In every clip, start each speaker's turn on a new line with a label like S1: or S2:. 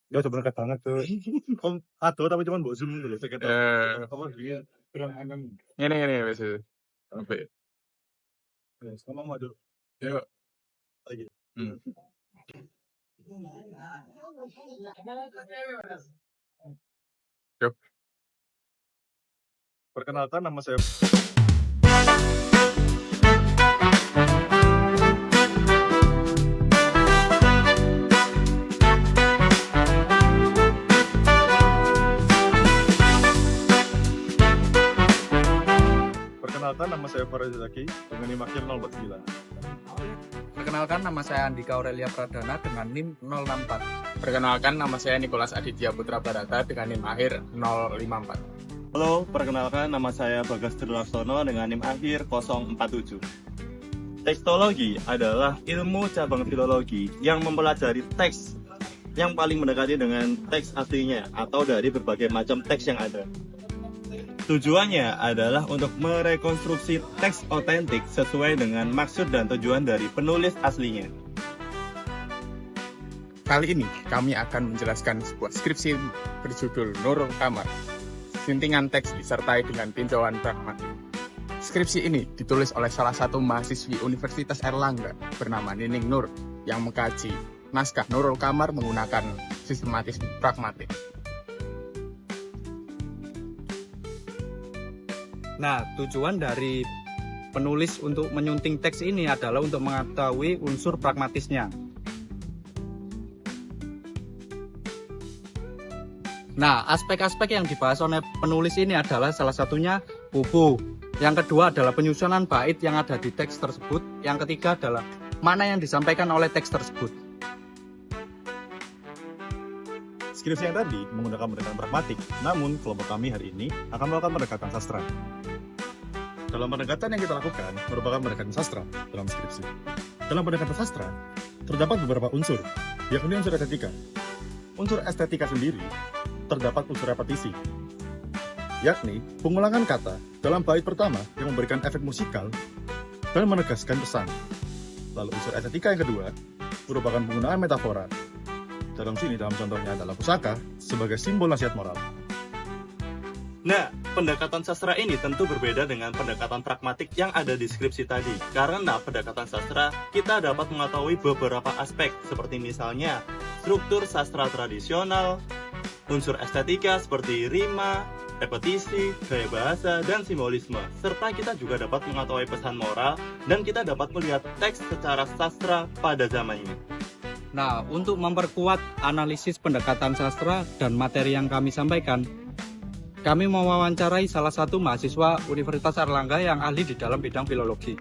S1: Ya sebenarnya banget tuh. Aduh tapi cuma mbok zoom dulu saya kata. Apa dia kurang aneh.
S2: Ini wes. Sampai.
S1: Sama maju.
S2: Yuk.
S1: Lagi.
S2: Yuk.
S1: Perkenalkan nama saya Farid Zaki dengan NIM akhir 049.
S3: Perkenalkan, nama saya Andika Aurelia Pradana dengan NIM 064.
S2: Perkenalkan, nama saya Nikolas Aditya Putra Barata dengan NIM akhir 054.
S4: Halo, perkenalkan nama saya Bagas Trilarsono dengan NIM akhir 047. Tekstologi adalah ilmu cabang filologi yang mempelajari teks yang paling mendekati dengan teks aslinya atau dari berbagai macam teks yang ada. Tujuannya adalah untuk merekonstruksi teks otentik sesuai dengan maksud dan tujuan dari penulis aslinya.
S2: Kali ini kami akan menjelaskan sebuah skripsi berjudul Nurul Kamar. Sintingan teks disertai dengan tinjauan pragmatik. Skripsi ini ditulis oleh salah satu mahasiswi Universitas Airlangga bernama Nining Nur yang mengkaji naskah Nurul Kamar menggunakan sistematis pragmatik.
S3: Nah, tujuan dari penulis untuk menyunting teks ini adalah untuk mengetahui unsur pragmatisnya. Nah, aspek-aspek yang dibahas oleh penulis ini adalah salah satunya bubu. Yang kedua adalah penyusunan bait yang ada di teks tersebut. Yang ketiga adalah mana yang disampaikan oleh teks tersebut.
S1: skripsi yang tadi menggunakan pendekatan pragmatik, namun kelompok kami hari ini akan melakukan pendekatan sastra. Dalam pendekatan yang kita lakukan merupakan pendekatan sastra dalam skripsi. Dalam pendekatan sastra, terdapat beberapa unsur, yakni unsur estetika. Unsur estetika sendiri terdapat unsur repetisi, yakni pengulangan kata dalam bait pertama yang memberikan efek musikal dan menegaskan pesan. Lalu unsur estetika yang kedua merupakan penggunaan metafora. Dalam contohnya adalah pusaka sebagai simbol nasihat moral.
S4: Nah, pendekatan sastra ini tentu berbeda dengan pendekatan pragmatik yang ada di skripsi tadi. Karena pendekatan sastra, kita dapat mengetahui beberapa aspek, seperti misalnya struktur sastra tradisional, unsur estetika seperti rima, repetisi, gaya bahasa, dan simbolisme. Serta kita juga dapat mengetahui pesan moral, dan kita dapat melihat teks secara sastra pada zamannya.
S3: Nah, untuk memperkuat analisis pendekatan sastra dan materi yang kami sampaikan, kami mewawancarai salah satu mahasiswa Universitas Airlangga yang ahli di dalam bidang filologi.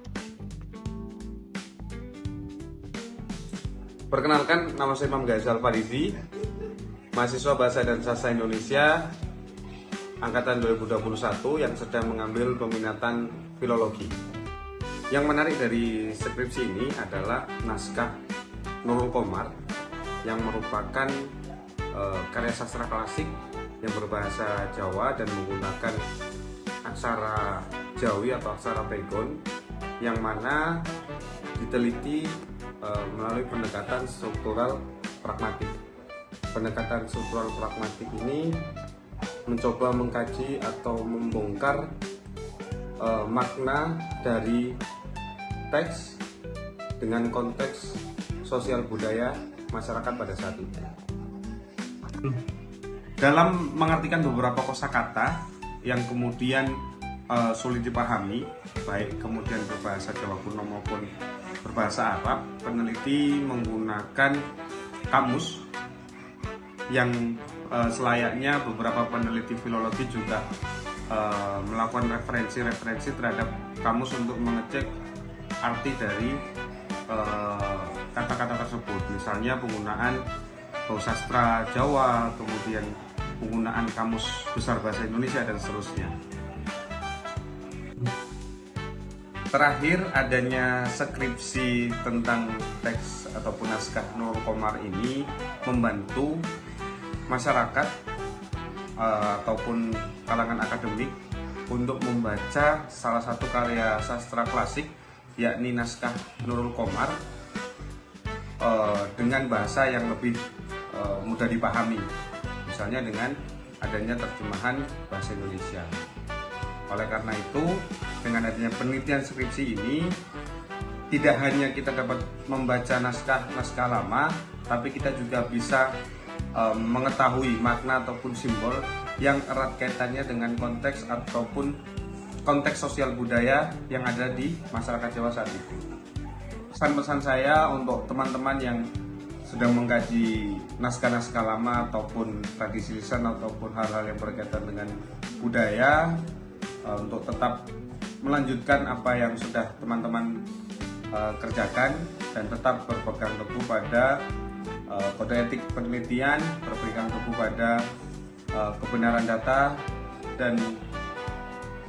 S5: Perkenalkan, nama saya Imam Ghazal Faridi, mahasiswa Bahasa dan Sastra Indonesia angkatan 2021 yang sedang mengambil peminatan filologi. Yang menarik dari skripsi ini adalah naskah Nurul Kamar yang merupakan karya sastra klasik yang berbahasa Jawa dan menggunakan aksara Jawi atau aksara Pegon, yang mana diteliti melalui pendekatan struktural pragmatik. Pendekatan struktural pragmatik ini mencoba mengkaji atau membongkar makna dari teks dengan konteks sosial budaya masyarakat pada saat itu. Dalam mengartikan beberapa kosakata yang kemudian sulit dipahami, baik kemudian berbahasa Jawa kuno maupun berbahasa Arab, peneliti menggunakan kamus yang selayaknya beberapa peneliti filologi juga melakukan referensi terhadap kamus untuk mengecek arti dari kata-kata tersebut. Misalnya penggunaan Bausastra Jawa, kemudian penggunaan Kamus Besar Bahasa Indonesia, dan seterusnya. Terakhir, adanya skripsi tentang teks ataupun naskah Nurul Kamar ini membantu masyarakat ataupun kalangan akademik untuk membaca salah satu karya sastra klasik, yakni naskah Nurul Kamar, dengan bahasa yang lebih mudah dipahami, misalnya dengan adanya terjemahan bahasa Indonesia. Oleh karena itu, dengan adanya penelitian skripsi ini, tidak hanya kita dapat membaca naskah lama, tapi kita juga bisa mengetahui makna ataupun simbol yang erat kaitannya dengan konteks ataupun konteks sosial budaya yang ada di masyarakat Jawa saat itu. Pesan-pesan saya untuk teman-teman yang sedang mengkaji naskah-naskah lama ataupun tradisi lisan ataupun hal-hal yang berkaitan dengan budaya, untuk tetap melanjutkan apa yang sudah teman-teman kerjakan dan tetap berpegang teguh pada kode etik penelitian, berpegang teguh pada kebenaran data, dan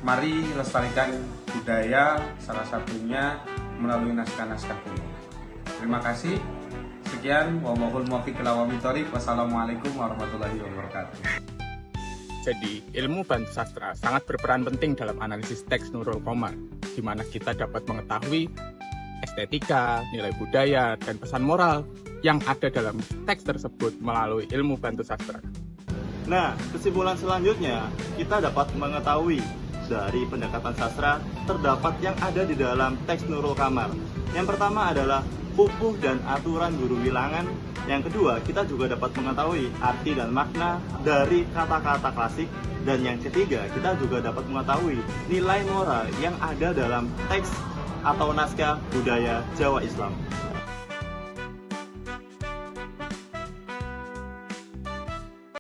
S5: mari lestarikan budaya, salah satunya melalui naskah-naskah kuno. Terima kasih. Sekian, wallahul muwaffiq ila aqwamit thoriq. Wassalamualaikum warahmatullahi wabarakatuh.
S2: Jadi, ilmu bantu sastra sangat berperan penting dalam analisis teks Nurul Qamar, di mana kita dapat mengetahui estetika, nilai budaya, dan pesan moral yang ada dalam teks tersebut melalui ilmu bantu sastra.
S4: Nah, kesimpulan selanjutnya, kita dapat mengetahui dari pendekatan sastra terdapat yang ada di dalam teks Nurul Qamar. Yang pertama adalah pupuh dan aturan guru wilangan. Yang kedua, kita juga dapat mengetahui arti dan makna dari kata-kata klasik. Dan yang ketiga, kita juga dapat mengetahui nilai moral yang ada dalam teks atau naskah budaya Jawa Islam.